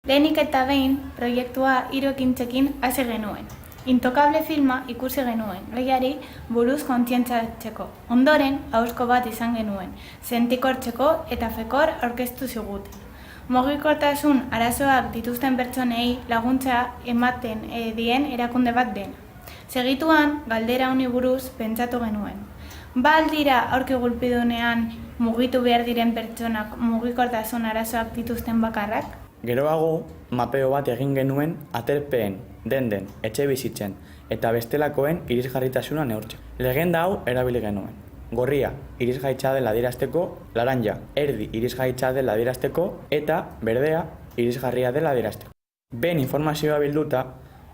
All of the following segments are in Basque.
Lehenik eta behin, proiektua 3 ekintzekin hasi genuen. Intokable filma ikusi genuen, gaiari buruz kontzientziatzeko. Ondoren, ahozko bat izan genuen, sentikortzeko eta fekor aurkeztu ziguten. Mugikortasun arazoak dituzten pertsonei laguntza ematen dien erakunde bat dena. Segituan, galdera honi buruz pentsatu genuen. Ba aldira aurki gulpidunean mugitu behar diren pertsonak mugikortasun arazoak dituzten bakarrak? Geroago, mapeo bat egin genuen aterpeen, denden, etxe bizitzen eta bestelakoen irisgarritasuna neurtzen. Legenda hau erabili genuen. Gorria, irisgaitza dela adierazteko, laranja, erdi irisgaitza dela adierazteko eta berdea, irisgarria dela adierazteko. Ben informazioa bilduta,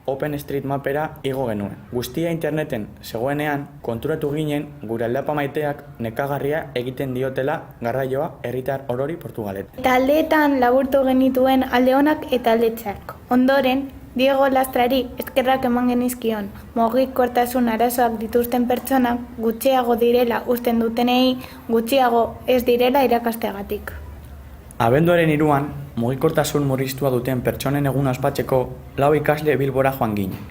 OpenStreetMapera igo genuen. Guztia interneten zegoenean, konturatu ginen gure aldapa maiteak nekagarria egiten diotela garraioa herritar orori Portugalet. Eta aldeetan laburtu genituen alde onak eta alde txarrak. Ondoren, Diego Lastrari eskerrak eman genizkion, mugikortasun arazoak dituzten pertsonak gutxiago direla usten dutenei, gutxiago ez direla irakasteagatik. Abenduaren 3an, mugikortasun murriztua duten pertsonen eguna ospatzeko 4 ikasle Bilbora joan ginen.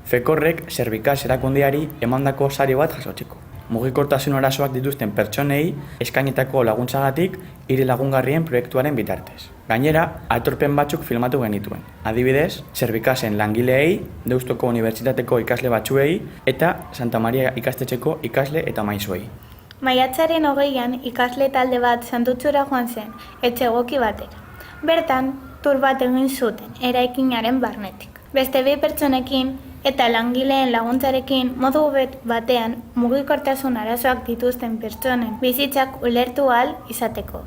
Fekorrek Servikas erakundeari emandako sari bat jasotzeko. Mugikortasun arazoak dituzten pertsonei eskainitako laguntzagatik hiri lagungarrien proiektuaren bitartez. Gainera, aitorpen batzuk filmatu genituen. Adibidez, Servikasen langileei, Deustoko Unibertsitateko ikasle batzuei eta Santa Maria ikastetxeko ikasle eta maizuei. Maiatzaren 20an ikasle talde bat Santutxura joan zen, etxe egoki batera. Bertan, tur bat egin zuten, eraikinaren barnetik. Beste 2 pertsonekin eta langileen laguntzarekin modu batean mugikortasun arazoak dituzten pertsonen bizitzak ulertu ahal izateko.